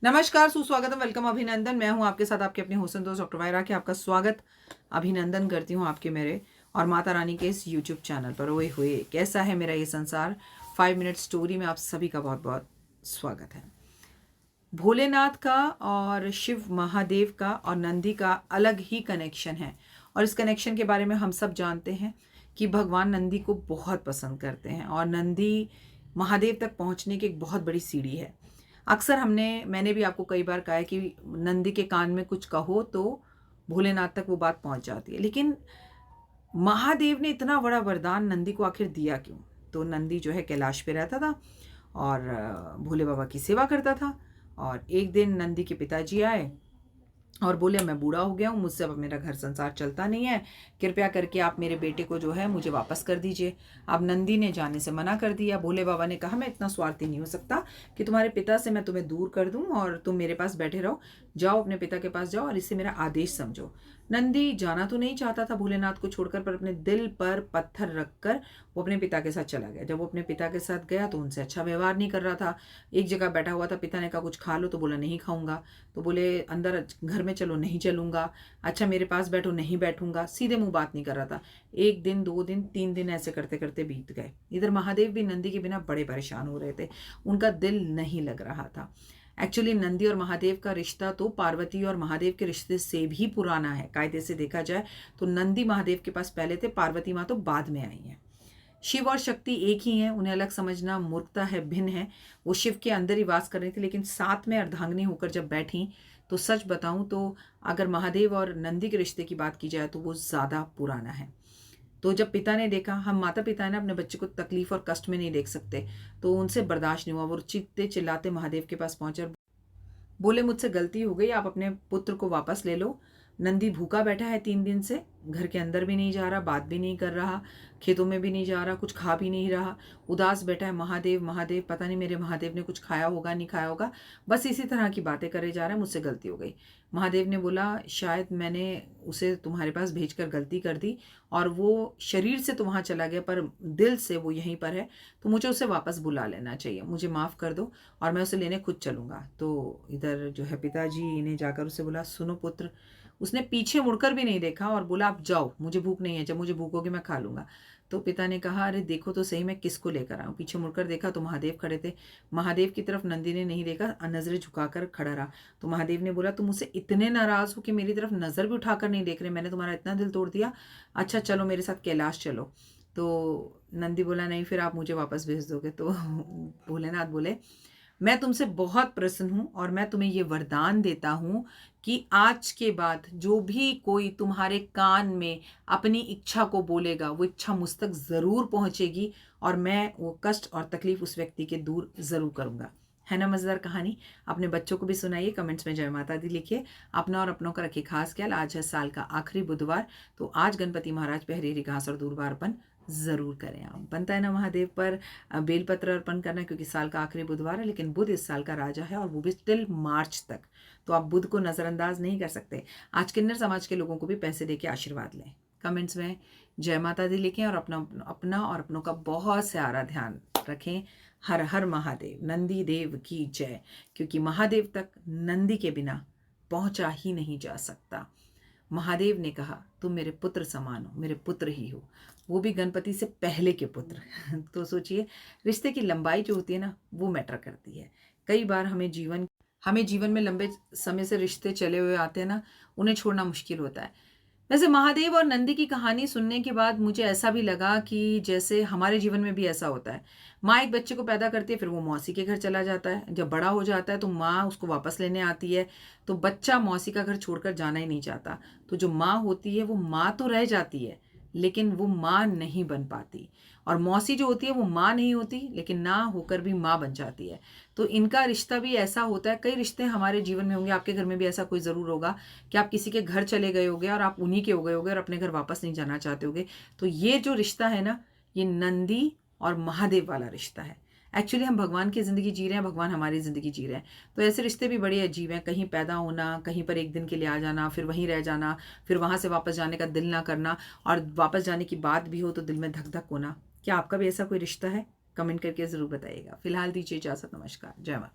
नमस्कार, सुस्वागतम, वेलकम, अभिनंदन। मैं हूं आपके साथ आपके अपने हुस्न दोस्त डॉक्टर वायरा के आपका स्वागत अभिनंदन करती हूं आपके मेरे और माता रानी के इस यूट्यूब चैनल पर। ओए होए, कैसा है मेरा ये संसार 5 मिनट स्टोरी में आप सभी का बहुत बहुत स्वागत है। भोलेनाथ का और शिव महादेव का और नंदी का अलग ही कनेक्शन है और इस कनेक्शन के बारे में हम सब जानते हैं कि भगवान नंदी को बहुत पसंद करते हैं और नंदी महादेव तक पहुंचने की एक बहुत बड़ी सीढ़ी है। अक्सर मैंने भी आपको कई बार कहा है कि नंदी के कान में कुछ कहो तो भोलेनाथ तक वो बात पहुंच जाती है, लेकिन महादेव ने इतना बड़ा वरदान नंदी को आखिर दिया क्यों? तो नंदी जो है कैलाश पे रहता था और भोले बाबा की सेवा करता था। और एक दिन नंदी के पिताजी आए और बोले, मैं बूढ़ा हो गया हूँ, मुझसे अब मेरा घर संसार चलता नहीं है, कृपया करके आप मेरे बेटे को जो है मुझे वापस कर दीजिए। अब नंदी ने जाने से मना कर दिया। भोले बाबा ने कहा, मैं इतना स्वार्थी नहीं हो सकता कि तुम्हारे पिता से मैं तुम्हें दूर कर दूं और तुम मेरे पास बैठे रहो। जाओ, अपने पिता के पास जाओ और इसे मेरा आदेश समझो। नंदी जाना तो नहीं चाहता था भोलेनाथ को छोड़कर, पर अपने दिल पर पत्थर रखकर वो अपने पिता के साथ चला गया। जब वो अपने पिता के साथ गया तो उनसे अच्छा व्यवहार नहीं कर रहा था। एक जगह बैठा हुआ था, पिता ने कहा कुछ खा लो, तो बोला नहीं खाऊंगा। तो बोले अंदर घर में चलो, नहीं चलूंगा। अच्छा मेरे पास बैठो, नहीं बैठूंगा। सीधे मुंह बात नहीं कर रहा था। 1 दिन, 2 दिन, 3 दिन ऐसे करते करते बीत गए। इधर महादेव भी नंदी के बिना बड़े परेशान हो रहे थे, उनका दिल नहीं लग रहा था। एक्चुअली नंदी और महादेव का रिश्ता तो पार्वती और महादेव के रिश्ते से भी पुराना है। कायदे से देखा जाए तो नंदी महादेव के पास पहले थे, पार्वती माँ तो बाद में आई हैं। शिव और शक्ति एक ही हैं, उन्हें अलग समझना मूर्खता है, भिन्न है। वो शिव के अंदर ही वास कर रही थी, लेकिन साथ में अर्धांगिनी होकर जब बैठी तो सच बताऊं तो अगर महादेव और नंदी के रिश्ते की बात की जाए तो वो ज़्यादा पुराना है। तो जब पिता ने देखा, हम माता पिता है ना, अपने बच्चे को तकलीफ और कष्ट में नहीं देख सकते, तो उनसे बर्दाश्त नहीं हुआ। वो चीखते चिल्लाते महादेव के पास पहुंचे और बोले, मुझसे गलती हो गई, आप अपने पुत्र को वापस ले लो। नंदी भूखा बैठा है 3 दिन से, घर के अंदर भी नहीं जा रहा, बात भी नहीं कर रहा, खेतों में भी नहीं जा रहा, कुछ खा भी नहीं रहा, उदास बैठा है। महादेव महादेव, पता नहीं मेरे महादेव ने कुछ खाया होगा नहीं खाया होगा, बस इसी तरह की बातें करे जा रहा है, मुझसे गलती हो गई। महादेव ने बोला, शायद मैंने उसे तुम्हारे पास भेजकर गलती कर दी और वो शरीर से तो वहाँ चला गया पर दिल से वो यहीं पर है, तो मुझे उसे वापस बुला लेना चाहिए, मुझे माफ़ कर दो और मैं उसे लेने खुद चलूंगा। तो इधर जो है पिताजी ने जाकर उसे बोला, सुनो पुत्र। उसने पीछे मुड़कर भी नहीं देखा और बोला, आप जाओ, मुझे भूख नहीं है, जब मुझे भूख होगी मैं खा लूंगा। तो पिता ने कहा, अरे देखो तो सही मैं किसको लेकर आऊं। पीछे मुड़कर देखा तो महादेव खड़े थे। महादेव की तरफ नंदी ने नहीं देखा, नजरें झुकाकर खड़ा रहा। तो महादेव ने बोला, तुम मुझसे इतने नाराज हो कि मेरी तरफ नजर भी उठाकर नहीं देख रहे, मैंने तुम्हारा इतना दिल तोड़ दिया, अच्छा चलो मेरे साथ कैलाश चलो। तो नंदी बोला, नहीं फिर आप मुझे वापस भेज दोगे? तो भोलेनाथ बोले, मैं तुमसे बहुत प्रसन्न हूं और मैं तुम्हें ये वरदान देता हूं कि आज के बाद जो भी कोई तुम्हारे कान में अपनी इच्छा को बोलेगा, वो इच्छा मुझ तक जरूर पहुंचेगी और मैं वो कष्ट और तकलीफ उस व्यक्ति के दूर जरूर करूंगा। है ना मजेदार कहानी? अपने बच्चों को भी सुनाइए, कमेंट्स में जय माता दी लिखिए। अपना और अपनों का रखिए खास ख्याल। आज है साल का आखिरी बुधवार, तो आज गणपति महाराज पे हरी हरी घास और दूर्वा अर्पण जरूर करें। आप बनता है ना महादेव पर बेलपत्र अर्पण करना, क्योंकि साल का आखिरी बुधवार है, लेकिन बुध इस साल का राजा है और वो भी टिल मार्च तक, तो आप बुध को नजरअंदाज नहीं कर सकते। आज किन्नर समाज के लोगों को भी पैसे देके आशीर्वाद लें। कमेंट्स में जय माता दी लिखें और अपना और अपनों का बहुत सारा ध्यान रखें। हर हर महादेव, नंदी देव की जय, क्योंकि महादेव तक नंदी के बिना पहुंचा ही नहीं जा सकता। महादेव ने कहा, तुम मेरे पुत्र समान हो, मेरे पुत्र ही हो, वो भी गणपति से पहले के पुत्र। तो सोचिए, रिश्ते की लंबाई जो होती है ना, वो मैटर करती है। कई बार हमें जीवन में लंबे समय से रिश्ते चले हुए आते हैं ना, उन्हें छोड़ना मुश्किल होता है। वैसे महादेव और नंदी की कहानी सुनने के बाद मुझे ऐसा भी लगा कि जैसे हमारे जीवन में भी ऐसा होता है। माँ एक बच्चे को पैदा करती है, फिर वो मौसी के घर चला जाता है, जब बड़ा हो जाता है तो माँ उसको वापस लेने आती है, तो बच्चा मौसी का घर छोड़कर जाना ही नहीं चाहता। तो जो माँ होती है वो माँ तो रह जाती है, लेकिन वो माँ नहीं बन पाती। और मौसी जो होती है वो माँ नहीं होती, लेकिन ना होकर भी माँ बन जाती है। तो इनका रिश्ता भी ऐसा होता है। कई रिश्ते हमारे जीवन में होंगे, आपके घर में भी ऐसा कोई ज़रूर होगा कि आप किसी के घर चले गए होगे और आप उन्हीं के हो गए होगे और अपने घर वापस नहीं जाना चाहते होगे। तो ये जो रिश्ता है ना, ये नंदी और महादेव वाला रिश्ता है। एक्चुअली हम भगवान की ज़िंदगी जी रहे हैं, भगवान हमारी ज़िंदगी जी रहे हैं। तो ऐसे रिश्ते भी बड़े अजीब हैं। कहीं पैदा होना, कहीं पर एक दिन के लिए आ जाना, फिर वहीं रह जाना, फिर वहाँ से वापस जाने का दिल ना करना, और वापस जाने की बात भी हो तो दिल में धक धक होना। क्या आपका भी ऐसा कोई रिश्ता है? कमेंट करके ज़रूर बताइएगा। फिलहाल दीजिए इजाज़त। नमस्कार, जय माता।